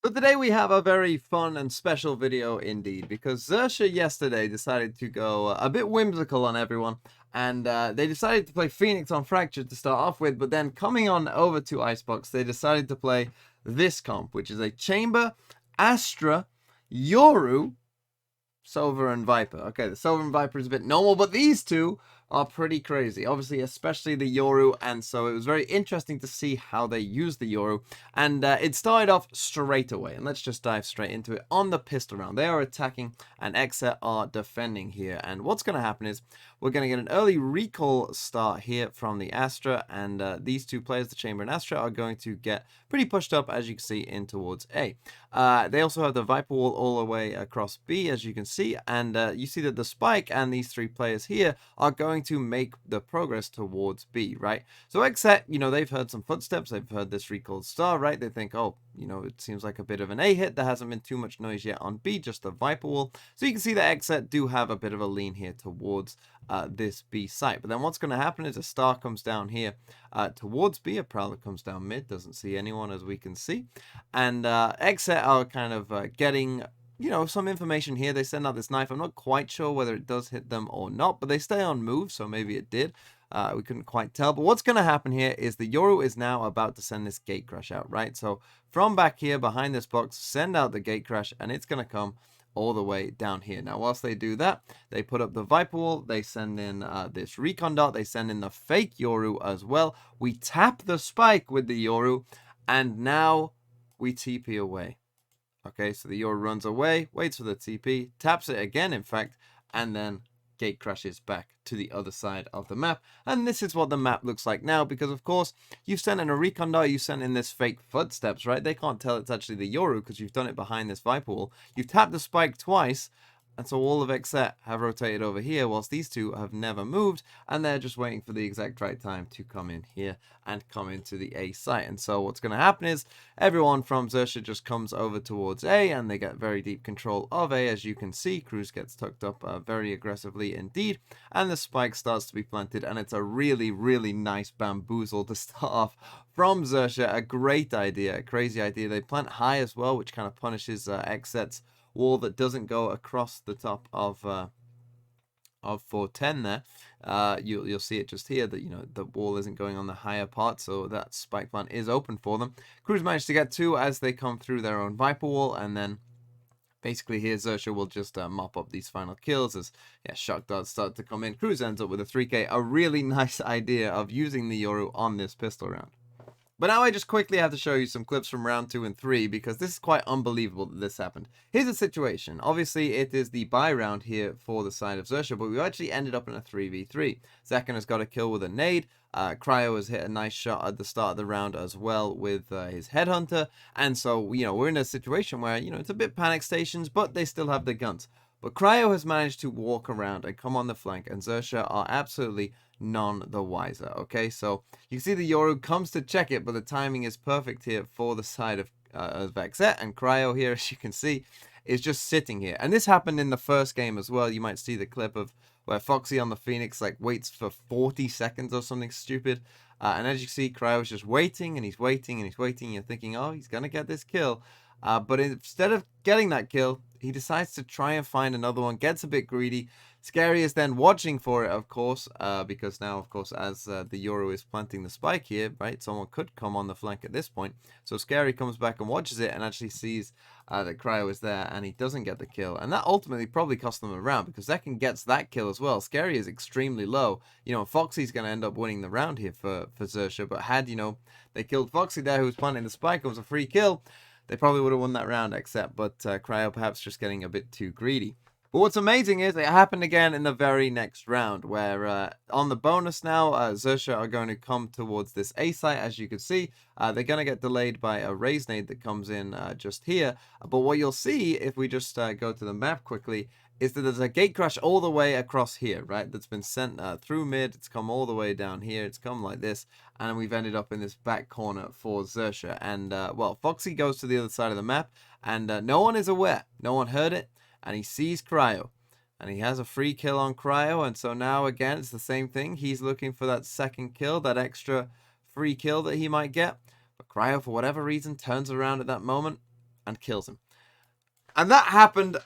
So today we have a very fun and special video indeed, because Xerxia yesterday decided to go a bit whimsical on everyone, and they decided to play Phoenix on Fractured to start off with, but then coming on over to Icebox, they decided to play this comp, which is a Chamber, Astra, Yoru, Silver and Viper. Okay, the Silver and Viper is a bit normal, but these two are pretty crazy. Obviously, especially the Yoru, and so it was very interesting to see how they use the Yoru. And it started off straight away, and let's just dive straight into it. On the pistol round, they are attacking, and Xset are defending here. And what's going to happen is we're going to get an early recall start here from the Astra, and these two players, the Chamber and Astra, are going to get pretty pushed up, as you can see, in towards A. They also have the Viper wall all the way across B, as you can see, and you see that the Spike and these three players here are going to make the progress towards B, right? So Xset, they've heard some footsteps, they've heard this recalled star, right? They think, oh, it seems like a bit of an A hit. There hasn't been too much noise yet on B, just the Viper wall. So you can see that Xset do have a bit of a lean here towards this B site. But then what's going to happen is a star comes down here towards B. A Prowler comes down mid, doesn't see anyone as we can see. And Xset are kind of getting some information here. They send out this knife. I'm not quite sure whether it does hit them or not, but they stay on move, so maybe it did. We couldn't quite tell. But what's going to happen here is the Yoru is now about to send this gate crash out, right? So from back here behind this box, send out the gate crash, and it's going to come all the way down here. Now, whilst they do that, they put up the Viper wall, they send in this recon dot, they send in the fake Yoru as well. We tap the spike with the Yoru, and now we TP away. Okay, so the Yoru runs away, waits for the TP, taps it again, in fact, and then gate crashes back to the other side of the map. And this is what the map looks like now, because of course you've sent in a recon dot, you sent in this fake footsteps, right? They can't tell it's actually the Yoru because you've done it behind this Viper wall. You've tapped the spike twice, and so all of Xset have rotated over here, whilst these two have never moved, and they're just waiting for the exact right time to come in here and come into the A site. And so what's going to happen is everyone from Xerxia just comes over towards A, and they get very deep control of A, as you can see. Cruz gets tucked up very aggressively indeed, and the spike starts to be planted, and it's a really, really nice bamboozle to start off from Xerxia. A great idea, a crazy idea. They plant high as well, which kind of punishes Xset's wall that doesn't go across the top of 410 there. You'll see it just here that the wall isn't going on the higher part, so that spike plant is open for them. Cruz managed to get two as they come through their own Viper wall, and then basically here Xerxia will just mop up these final kills as shock darts start to come in. Cruz ends up with a 3k. A really nice idea of using the Yoru on this pistol round. But now I just quickly have to show you some clips from round 2 and 3, because this is quite unbelievable that this happened. Here's the situation. Obviously, it is the buy round here for the side of Xerxia, but we actually ended up in a 3v3. Zekan has got a kill with a nade. Cryo has hit a nice shot at the start of the round as well with his headhunter. And so, we're in a situation where, it's a bit panic stations, but they still have the guns. But Cryo has managed to walk around and come on the flank, and Xerxia are absolutely none the wiser. Okay, so you see the Yoru comes to check it, but the timing is perfect here for the side of Xset, and Cryo here, as you can see, is just sitting here. And this happened in the first game as well. You might see the clip of where Foxy on the Phoenix waits for 40 seconds or something stupid. And as you see, Cryo is just waiting, and he's waiting, and he's waiting. And you're thinking, oh, he's going to get this kill. But instead of getting that kill, he decides to try and find another one, gets a bit greedy. Scary is then watching for it, of course, because now, of course, as the Yoru is planting the spike here, right, someone could come on the flank at this point. So Scary comes back and watches it and actually sees that Cryo is there, and he doesn't get the kill. And that ultimately probably cost them a round, because Zekan gets that kill as well. Scary is extremely low. Foxy's going to end up winning the round here for Xerxia, but had, they killed Foxy there, who was planting the spike, it was a free kill, they probably would have won that round, except, but Cryo perhaps just getting a bit too greedy. But what's amazing is it happened again in the very next round, where on the bonus now, Xerxia are going to come towards this A site, as you can see. They're going to get delayed by a raise nade that comes in just here. But what you'll see, if we just go to the map quickly, is that there's a gate crash all the way across here, right? That's been sent through mid. It's come all the way down here. It's come like this. And we've ended up in this back corner for Xerxia. And, well, Foxy goes to the other side of the map. And no one is aware. No one heard it. And he sees Cryo. And he has a free kill on Cryo. And so now, again, it's the same thing. He's looking for that second kill, that extra free kill that he might get. But Cryo, for whatever reason, turns around at that moment and kills him. And that happened.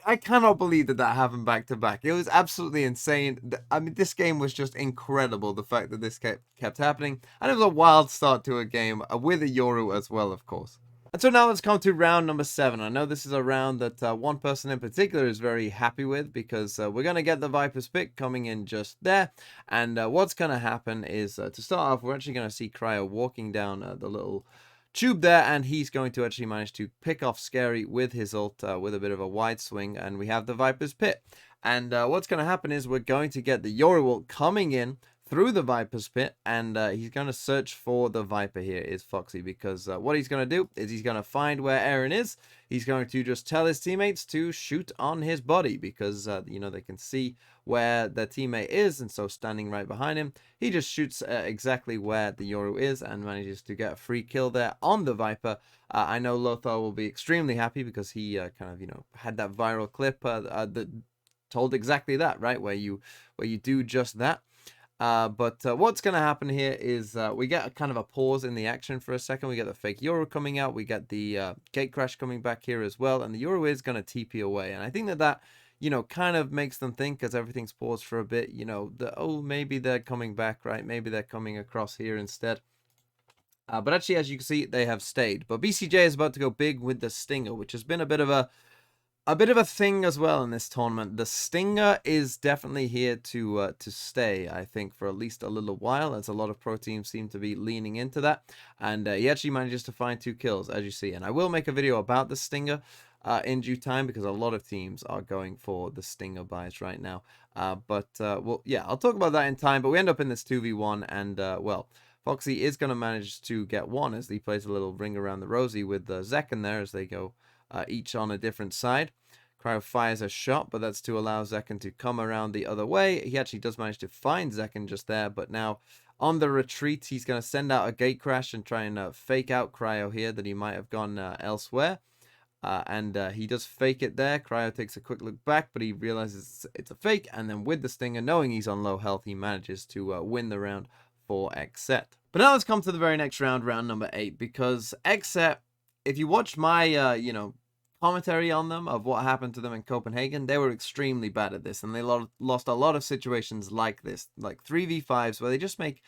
I cannot believe that happened back to back. It was absolutely insane. I mean, this game was just incredible. The fact that this kept happening. And it was a wild start to a game with a Yoru as well, of course. And so now let's come to round number 7. I know this is a round that one person in particular is very happy with, because we're going to get the Viper's pick coming in just there. And what's going to happen is, to start off, we're actually going to see Cryo walking down the little tube there, and he's going to actually manage to pick off Scary with his ult with a bit of a wide swing, and we have the Viper's Pit. And what's going to happen is we're going to get the Yoru ult coming in through the Viper's Pit, and he's going to search for the Viper here, is Foxy, because what he's going to do is he's going to find where Aaron is. He's going to just tell his teammates to shoot on his body, because, you know, they can see where their teammate is, and so standing right behind him, he just shoots exactly where the Yoru is and manages to get a free kill there on the Viper. I know Lothar will be extremely happy, because he kind of, you know, had that viral clip that told exactly that, right, where you do just that. But what's going to happen here is we get a kind of a pause in the action for a second. We get the fake Yoru coming out. We get the gate crash coming back here as well. And the Yoru is going to TP away. And I think that, you know, kind of makes them think, as everything's paused for a bit, you know, that, oh, maybe they're coming back, right? Maybe they're coming across here instead. But actually, as you can see, they have stayed. But BCJ is about to go big with the Stinger, which has been a bit of a thing as well in this tournament. The Stinger is definitely here to stay, I think, for at least a little while, as a lot of pro teams seem to be leaning into that. And he actually manages to find 2 kills, as you see. And I will make a video about the Stinger in due time, because a lot of teams are going for the Stinger buys right now. Well, yeah, I'll talk about that in time. But we end up in this 2v1, and, well, Foxy is going to manage to get one as he plays a little ring around the rosy with Zekken there, as they go each on a different side. Cryo fires a shot, but that's to allow Zekken to come around the other way. He actually does manage to find Zekken just there, but now on the retreat, he's going to send out a gate crash and try and fake out Cryo here, that he might have gone elsewhere. And he does fake it there. Cryo takes a quick look back, but he realizes it's a fake, and then with the Stinger, knowing he's on low health, he manages to win the round for Xset. But now let's come to the very next round, round number 8, because Xset, if you watch my, you know, commentary on them of what happened to them in Copenhagen, they were extremely bad at this, and they lost a lot of situations like this, like 3v5s, where they just make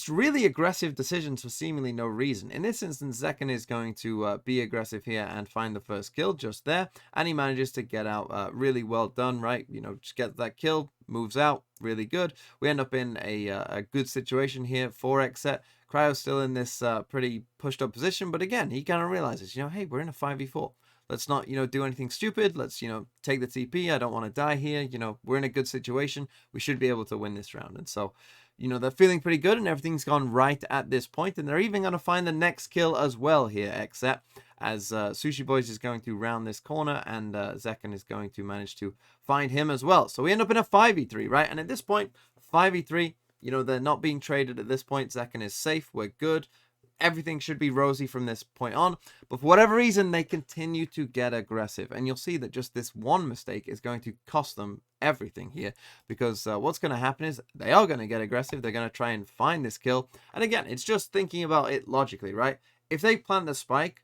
really aggressive decisions for seemingly no reason. In this instance, Zekken is going to be aggressive here and find the first kill just there, and he manages to get out. Really well done, right? You know, just get that kill, moves out, really good. We end up in a good situation here for Xset. Cryo's still in this pretty pushed up position, but again, he kind of realizes, you know, hey, we're in a 5v4. Let's not, you know, do anything stupid. Let's, you know, take the TP. I don't want to die here. You know, we're in a good situation. We should be able to win this round. And so, you know, they're feeling pretty good, and everything's gone right at this point. And they're even going to find the next kill as well here, Xset, as Sushi Boys is going to round this corner, and Zekken is going to manage to find him as well. So we end up in a 5v3, right? And at this point, 5v3, you know, they're not being traded at this point. Zekken is safe. We're good. Everything should be rosy from this point on, but for whatever reason, they continue to get aggressive, and you'll see that just this one mistake is going to cost them everything here, because what's going to happen is they are going to get aggressive. They're going to try and find this kill, and again, it's just thinking about it logically, right? If they plant the spike,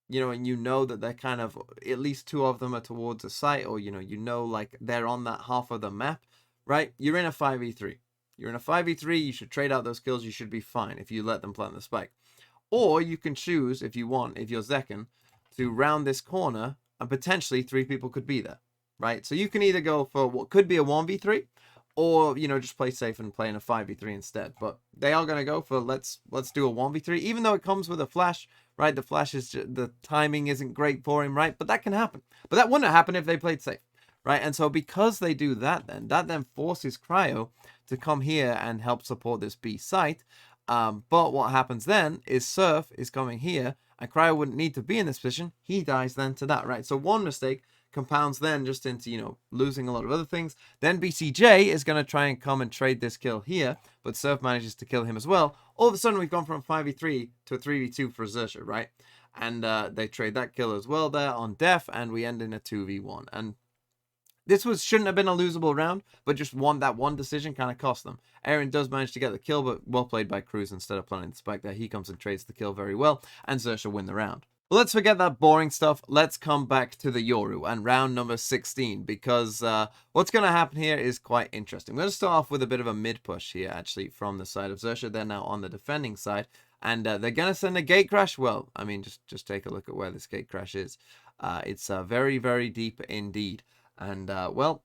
you know, and you know that they're kind of, at least 2 of them are towards the site, or, you know, like they're on that half of the map, right? You're in a 5v3. You're in a 5v3, you should trade out those kills, you should be fine if you let them plant the spike. Or you can choose, if you want, if you're Zekken, to round this corner, and potentially 3 people could be there, right? So you can either go for what could be a 1v3, or, you know, just play safe and play in a 5v3 instead. But they are going to go for, let's do a 1v3, even though it comes with a flash, right? The flash is, the timing isn't great for him, right? But that can happen. But that wouldn't happen if they played safe, right? And so because they do that, that then forces Cryo to come here and help support this B site. But what happens then is Surf is coming here, and Cryo wouldn't need to be in this position. He dies then to that, right? So one mistake compounds then just into, you know, losing a lot of other things. Then BCJ is going to try and come and trade this kill here, but Surf manages to kill him as well. All of a sudden, we've gone from a 5v3 to a 3v2 for Xerxia, right? And they trade that kill as well there on Def, and we end in a 2v1. And this shouldn't have been a losable round, but just that one decision kind of cost them. Aaron does manage to get the kill, but well played by Cruz instead of planting the spike there. He comes and trades the kill very well, and Xerxia win the round. Well, let's forget that boring stuff. Let's come back to the Yoru and round number 16, because what's going to happen here is quite interesting. We're going to start off with a bit of a mid push here, actually, from the side of Xerxia. They're now on the defending side, and they're going to send a gate crash. Well, I mean, just take a look at where this gate crash is. It's very, very deep indeed. And, well,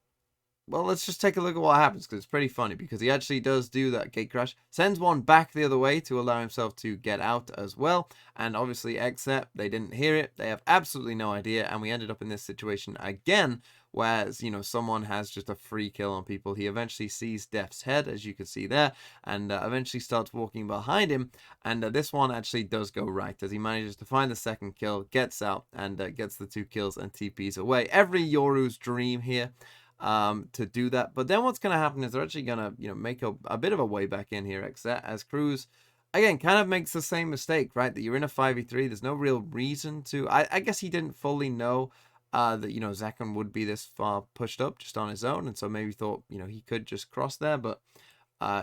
let's just take a look at what happens, because it's pretty funny, because he actually does do that gate crash, sends one back the other way to allow himself to get out as well, and obviously Xset, they didn't hear it, they have absolutely no idea, and we ended up in this situation again, where, you know, someone has just a free kill on people. He eventually sees Def's head, as you can see there, and eventually starts walking behind him, and this one actually does go right, as he manages to find the second kill, gets out, and gets the 2 kills and TPs away. Every Yoru's dream here, to do that. But then what's going to happen is they're actually going to, you know, make a bit of a way back in here, Xset, as Cruz, again, kind of makes the same mistake, right? That you're in a 5v3. There's no real reason to... I guess he didn't fully know that, you know, Zekhan would be this far pushed up just on his own. And so maybe thought, you know, he could just cross there. But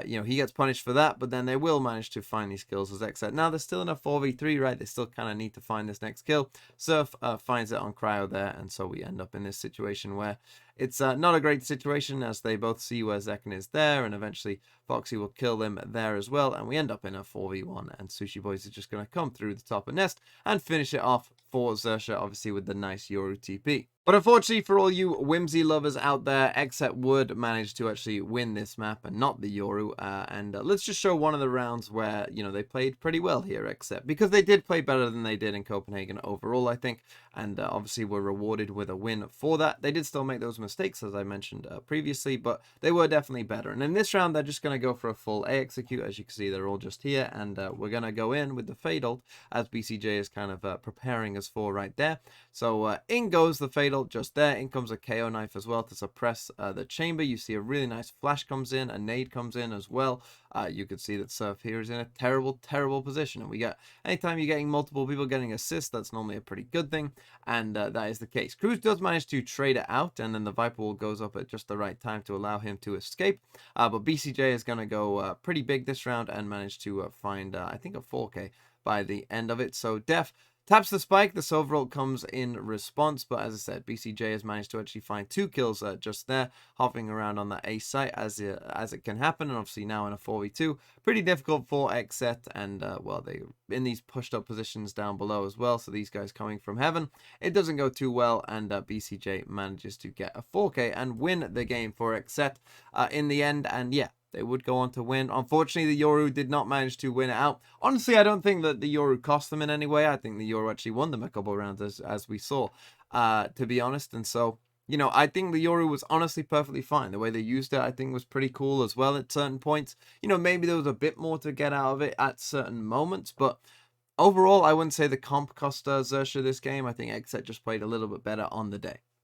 you know, he gets punished for that, but then they will manage to find these kills as Xset. Now, they're still in a 4v3, right? They still kind of need to find this next kill. Surf finds it on Cryo there, and so we end up in this situation where it's not a great situation, as they both see where Zekhan is there, and eventually Foxy will kill them there as well, and we end up in a 4v1, and Sushi Boys is just going to come through the top of Nest and finish it off for Xerxia, obviously with the nice Yoru TP. But unfortunately for all you Whimsy lovers out there, Xset would manage to actually win this map and not the Yoru. And let's just show one of the rounds where, you know, they played pretty well here, Xset, because they did play better than they did in Copenhagen overall, I think. And obviously were rewarded with a win for that. They did still make those mistakes, as I mentioned previously, but they were definitely better. And in this round, they're just going to go for a full A execute. As you can see, they're all just here. And we're going to go in with the Fatal, as BCJ is kind of preparing us for right there. So in goes the Fatal. Just there, in comes a KO knife as well to suppress the chamber. You see a really nice flash comes in, a nade comes in as well. You can see that Surf here is in a terrible, terrible position. And we get, anytime you're getting multiple people getting assists, that's normally a pretty good thing. And that is the case. Cruz does manage to trade it out, and then the Viper Wall goes up at just the right time to allow him to escape. But BCJ is going to go pretty big this round and manage to find, I think, a 4K by the end of it. So Def taps the spike, the Silver comes in response, but as I said, BCJ has managed to actually find 2 kills just there, hopping around on that A site as it can happen, and obviously now in a 4v2, pretty difficult for Xset, and well, they in these pushed up positions down below as well, so these guys coming from heaven, it doesn't go too well, and BCJ manages to get a 4K and win the game for Xset in the end, and yeah, they would go on to win. Unfortunately, the Yoru did not manage to win it out. Honestly, I don't think that the Yoru cost them in any way. I think the Yoru actually won them a couple of rounds, as we saw, to be honest. And so, you know, I think the Yoru was honestly perfectly fine. The way they used it, I think, was pretty cool as well at certain points. You know, maybe there was a bit more to get out of it at certain moments, but overall, I wouldn't say the comp cost Xerxia this game. I think Xset just played a little bit better on the day.